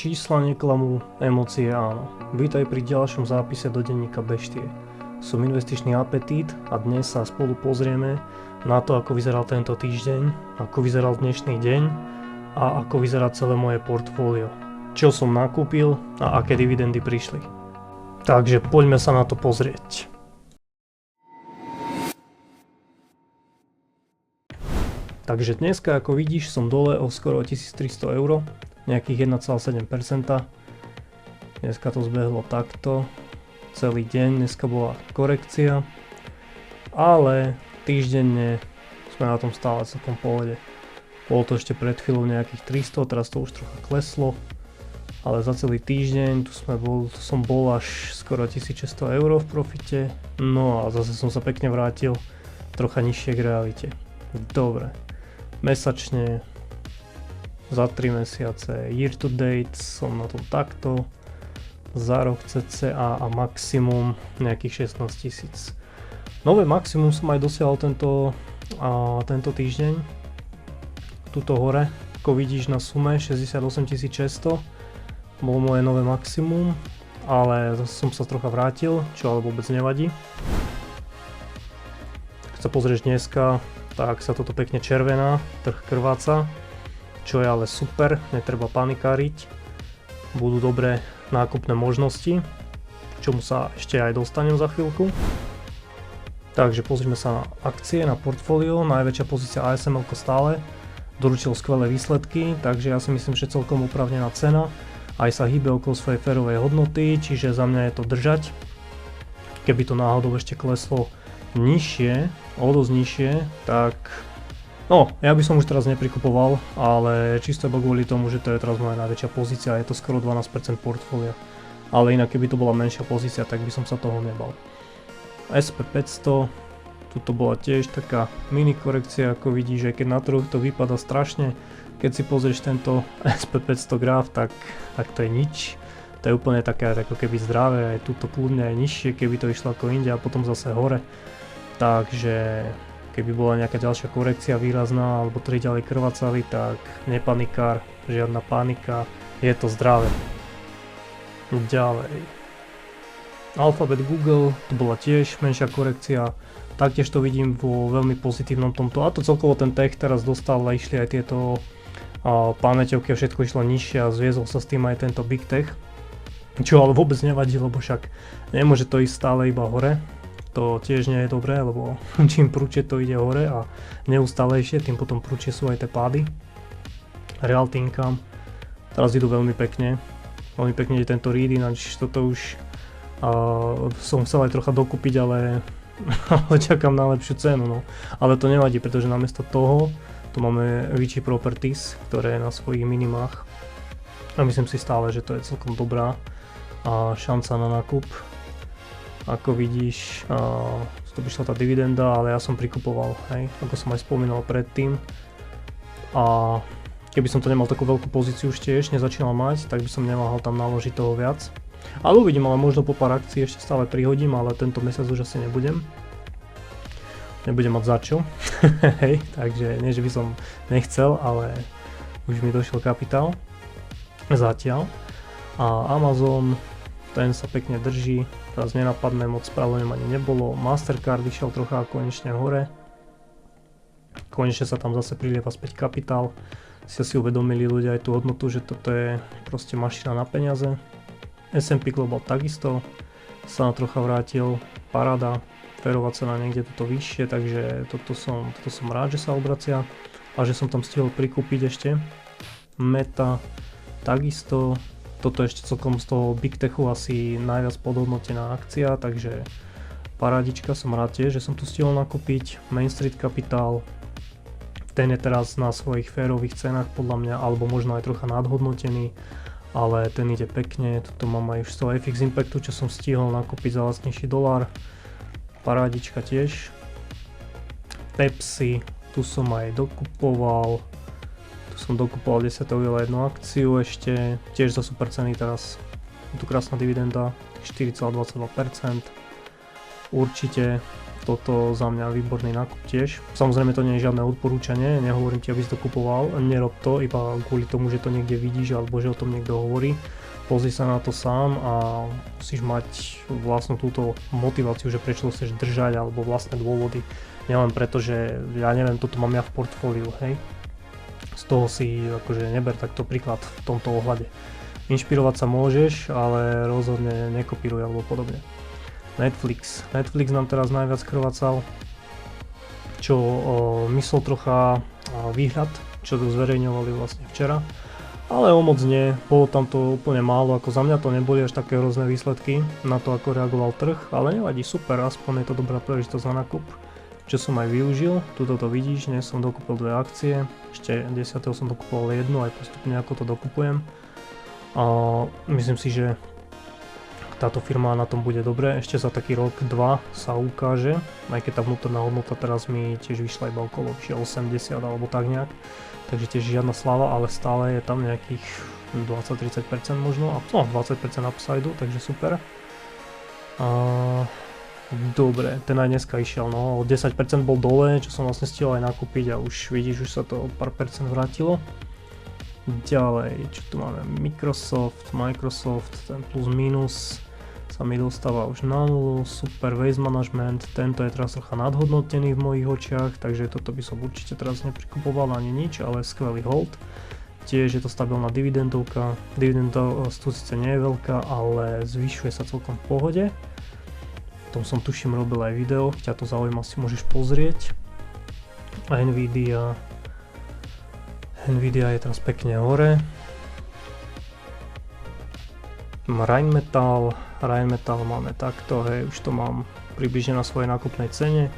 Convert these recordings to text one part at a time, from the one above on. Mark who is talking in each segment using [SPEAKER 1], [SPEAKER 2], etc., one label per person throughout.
[SPEAKER 1] Čísla neklamú, emócie áno. Vítaj pri ďalšom zápise do denníka Beštie. Som investičný apetít a dnes sa spolu pozrieme na to, ako vyzeral tento týždeň, ako vyzeral dnešný deň a ako vyzerá celé moje portfólio. Čo som nakúpil a aké dividendy prišli. Takže poďme sa na to pozrieť. Takže dneska, ako vidíš, som dole o skoro 1300 €, nejakých 1,7%. Dneska to zbehlo takto, celý deň, dneska bola korekcia, ale týždenne sme na tom stále celkom pohode. Bolo to ešte pred chvíľou nejakých 300, teraz to už trocha kleslo, ale za celý týždeň tu som bol až skoro 1600 € v profite, no a zase som sa pekne vrátil trocha nižšie k realite. Dobre, mesačne za 3 mesiace, year to date som na tom takto, za rok cca a maximum nejakých 16 000. Nové maximum som aj dosiahol tento týždeň, tuto hore, ako vidíš na sume 68 600, bolo moje nové maximum, ale zase som sa trocha vrátil, čo ale vôbec nevadí. Keď sa pozrieš dneska, tak sa toto pekne červená, trh krváca, čo je ale super, netreba panikáriť, budú dobré nákupné možnosti, k čomu sa ešte aj dostanem za chvíľku. Takže pozrime sa na akcie, na portfólio, najväčšia pozícia ASML stále, doručil skvelé výsledky, takže ja si myslím, že celkom oprávnená cena, aj sa hýbe okolo svojej férovej hodnoty, čiže za mňa je to držať. Keby to náhodou ešte kleslo nižšie, o dosť nižšie, tak no, ja by som už teraz neprikupoval, ale čisto iba kvôli tomu, že to je teraz moja najväčšia pozícia, je to skoro 12% portfólia. Ale inak keby to bola menšia pozícia, tak by som sa toho nebal. SP500, tuto bola tiež taká mini korekcia, ako vidíš, že keď na trhu to vypadá strašne, keď si pozrieš tento SP500 graf, tak to je nič. To je úplne také ako keby zdravé, aj tuto kľudne aj nižšie, keby to išlo ako inde a potom zase hore. Takže keby bola nejaká ďalšia korekcia výrazná, alebo tri ďalej krvácali, tak nepanikár, žiadna panika, je to zdravé. Ďalej. Alphabet Google, to bola tiež menšia korekcia, taktiež to vidím vo veľmi pozitívnom tomto, a to celkovo ten tech teraz dostal, a išli aj tieto pamäťovky a všetko išlo nižšie a zviezol sa s tým aj tento Big Tech. Čo ale vôbec nevadí, lebo však nemôže to ísť stále iba hore. To tiež nie je dobré, lebo čím prúčie to ide hore a neustálejšie, tým potom prúčie sú aj tie pády. Realty Income, teraz idú veľmi pekne je tento read, ináč toto už som chcel aj trocha dokúpiť, ale čakám na lepšiu cenu, no. Ale to nevadí, pretože namiesto toho tu máme Vici Properties, ktoré je na svojich minimách a myslím si stále, že to je celkom dobrá šanca na nákup. Ako vidíš, to by šla tá dividenda, ale ja som prikupoval, hej, ako som aj spomínal predtým. A keby som to nemal takú veľkú pozíciu už tiež, nezačínal mať, tak by som nemohol tam naložiť toho viac. Ale uvidím, ale možno po pár akcií ešte stále prihodím, ale tento mesiac už asi nebudem. Nebudem mať za čo, hej, takže nie, že by som nechcel, ale už mi došiel kapitál, zatiaľ. A Amazon, ten sa pekne drží, teraz nenapadne, moc spravodlivé ani nebolo. Mastercard išiel trocha konečne hore, konečne sa tam zase prilieva späť kapitál, si uvedomili ľudia aj tú hodnotu, že toto je proste mašina na peniaze. S&P Global takisto sa trocha vrátil, paráda, férová cena niekde toto vyššie, takže toto som rád, že sa obracia a že som tam stihol prikúpiť ešte. Meta takisto, toto ešte celkom z toho Big Techu asi najviac podhodnotená akcia, takže parádička, som rád tiež, že som tu stihol nakúpiť. Main Street Capital, ten je teraz na svojich férových cenách podľa mňa, alebo možno aj trocha nadhodnotený, ale ten ide pekne. Tuto mám aj už z toho FX Impactu, čo som stihol nakúpiť za lacnejší dolár, parádička tiež. Pepsi, tu som aj dokupoval. Som dokupoval 10. júla jednu akciu ešte, tiež za super ceny teraz. Je tu krásna dividenda, 4,22%. Určite toto za mňa výborný nákup tiež. Samozrejme to nie je žiadne odporúčanie, nehovorím ti, aby si to kupoval, nerob to iba kvôli tomu, že to niekde vidíš alebo že o tom niekto hovorí. Pozri sa na to sám a musíš mať vlastnú túto motiváciu, že prečo to chceš držať alebo vlastné dôvody. Nielen preto, že ja neviem, toto mám ja v portfóliu, hej. Z toho si akože neber takto príklad v tomto ohľade. Inšpirovať sa môžeš, ale rozhodne nekopíruj alebo podobne. Netflix nám teraz najviac krvácal, čo myslel trocha výhľad, čo to zverejňovali vlastne včera. Ale o moc nie, bolo tam to úplne málo, ako za mňa to neboli až také hrozné výsledky na to, ako reagoval trh, ale nevadí, super, aspoň je to dobrá príležitosť na nákup, čo som aj využil. Tuto to vidíš, dnes som dokúpil 2 akcie, ešte 10. som dokupoval jednu, aj postupne ako to dokupujem. A myslím si, že táto firma na tom bude dobre, ešte za taký rok, 2 sa ukáže, aj keď tá vnútorná hodnota teraz mi tiež vyšla iba okolo 80 alebo tak nejak. Takže tiež žiadna sláva, ale stále je tam nejakých 20-30% možno, no 20% upsideu, takže super. Dobre, ten aj dneska išiel, no o 10% bol dole, čo som vlastne stihol aj nakúpiť a už vidíš, už sa to o pár percent vrátilo. Ďalej, čo tu máme, Microsoft, ten plus minus sa mi dostáva už na nulu, super waste management, tento je teraz trocha nadhodnotený v mojich očiach, takže toto by som určite teraz neprikupoval ani nič, ale skvelý hold. Tiež je to stabilná dividendovka, dividenda tu síce nie je veľká, ale zvyšuje sa celkom v pohode. O tom som tuším robil aj video, ťa to zaujíma, si môžeš pozrieť. A Nvidia je teraz pekne hore. Rheinmetall máme takto, hej, už to mám približne na svojej nákupnej cene.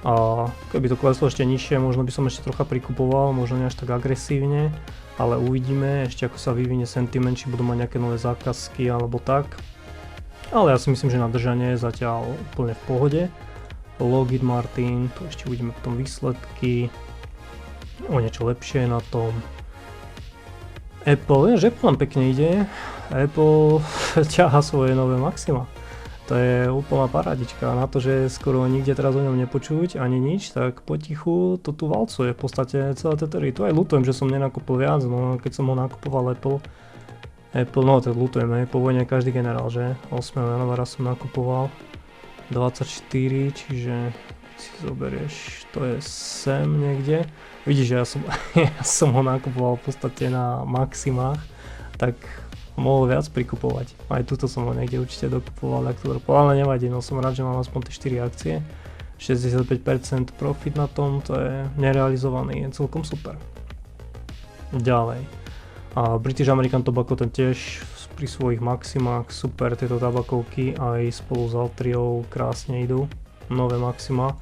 [SPEAKER 1] A keby to kleslo ešte nižšie, možno by som ešte trocha prikupoval, možno nie až tak agresívne, ale uvidíme ešte ako sa vyvinie sentiment, či budú mať nejaké nové zákazky alebo tak. Ale ja si myslím, že na držanie je zatiaľ úplne v pohode. Lockheed Martin, tu ešte uvidíme potom výsledky. O niečo lepšie na tom. Apple, vieš, Apple nám pekne ide. Apple ťaha svoje nové maxima. To je úplná parádička. Na to, že skoro nikde teraz o ňom nepočuť ani nič, tak potichu to tu valcuje v podstate celé teórie. Tu aj ľutujem, že som nenakúpil viac, no keď som ho nakupoval Apple, no to ľutujem, hej, po vojne každý generál, že? 8. januára som nakupoval 24, čiže si zoberieš, to je sem niekde. Vidíš, že ja som ho nakupoval v podstate na maximách, tak mohol viac prikupovať. Aj tuto som ho niekde určite dokupoval, tak to dropoval, ale nevadí, no som rád, že mám aspoň tie 4 akcie. 65% profit na tom, to je nerealizovaný, je celkom super. Ďalej. A British American Tobacco ten tiež pri svojich maximách, super, tieto tabakovky aj spolu s Altriou krásne idú. Nové maxima.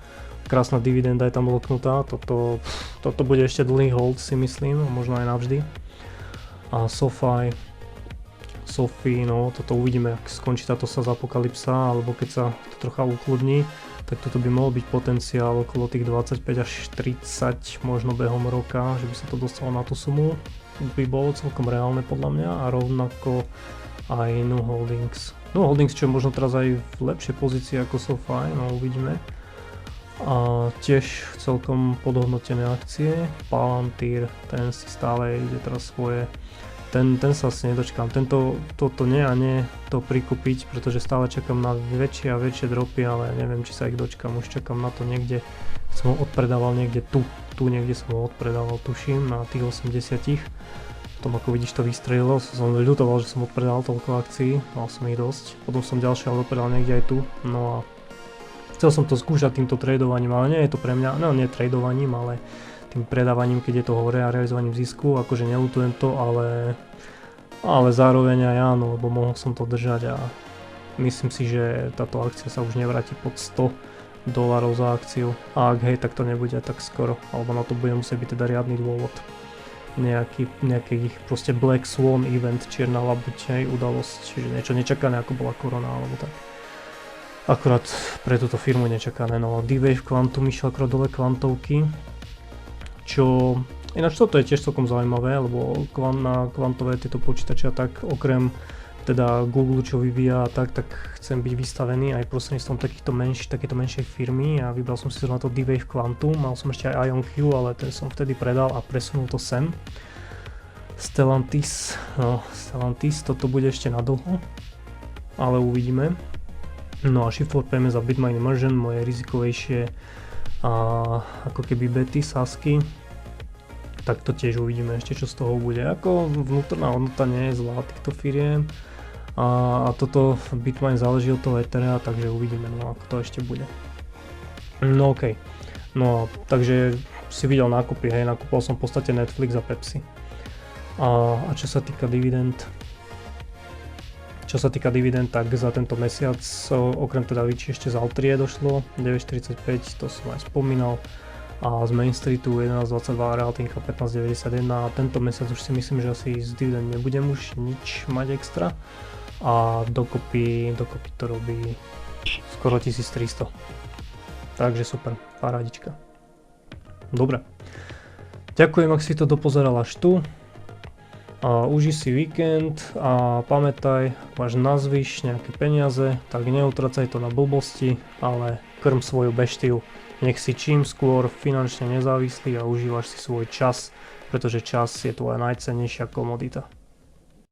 [SPEAKER 1] Krásna dividenda je tam loknutá, toto bude ešte dlhý hold si myslím, možno aj navždy. A SoFi, no toto uvidíme, ak skončí táto apokalypsa, alebo keď sa to trocha ukludní, tak toto by mohol byť potenciál okolo tých 25 až 30 možno behom roka, že by sa to dostalo na tú sumu, by bolo celkom reálne podľa mňa, a rovnako aj Nu Holdings. Nu Holdings, čo je možno teraz aj v lepšej pozícii ako SoFi, no uvidíme. A tiež celkom podhodnotené akcie. Palantir, ten si stále ide teraz svoje. Ten sa asi nedočkám. Toto nie a nie to prikúpiť, pretože stále čakám na väčšie a väčšie dropy, ale neviem, či sa ich dočkám. Už čakám na to niekde. Som ho odpredával niekde tu niekde som ho odpredával, tuším, na tých 80. Potom ako vidíš to vystrelilo, som ľutoval, že som odpredal toľko akcií, mal som ich dosť. Potom som ďalšie ale odpredal niekde aj tu. No a chcel som to skúšať týmto tradovaním, ale nie je to pre mňa, no nie tradovaním, ale tým predávaním, keď je to hore, a realizovaním zisku, akože neľutujem to, ale zároveň aj áno, lebo mohol som to držať a myslím si, že táto akcia sa už nevráti pod $100 za akciu, a ak hej, tak to nebude tak skoro, alebo na to bude musieť byť teda riadny dôvod. Nejaký proste Black Swan event, čierna labuť, udalosť, čiže niečo nečakané, ako bola korona alebo tak. Akurát pre túto firmu nečakané, no D-Wave Quantum išiel akurát dole kvantovky, čo ináč toto je tiež celkom zaujímavé, lebo na kvantové tieto počítače, tak okrem teda Google čo vyvíja tak chcem byť vystavený aj prostredníctvom takéto menšej firmy a vybral som si na to D-Wave Quantum, mal som ešte aj IonQ, ale ten som vtedy predal a presunul to sem. Stellantis, toto bude ešte na dlho, ale uvidíme. No a Shift4 Payments a Bitmain Immersion, moje rizikovejšie ako keby bety, sasky. Tak to tiež uvidíme ešte, čo z toho bude. Ako vnútorná hodnota nie je zlá týchto firiem. A toto Bitmain záleží od toho Ethera, takže uvidíme, no ako to ešte bude. No okej. No takže si videl nákupy, hej, nakúpal som v podstate Netflix a Pepsi. A čo sa týka dividend, tak za tento mesiac, okrem teda Vici ešte z Altrie došlo, 9.45, to som aj spomínal. A z Main Streetu 11.22, Realtinka 15.91 a tento mesiac už si myslím, že asi z dividend nebudem už nič mať extra. A dokopy to robí skoro 1300. Takže super, parádička. Dobre. Ďakujem, ak si to dopozeral až tu. Uži si víkend a pamätaj, ak máš nazvyš nejaké peniaze, tak neutracaj to na blbosti, ale krm svoju beštiu. Nech si čím skôr finančne nezávislý a užívaš si svoj čas, pretože čas je tvoja najcennejšia komodita.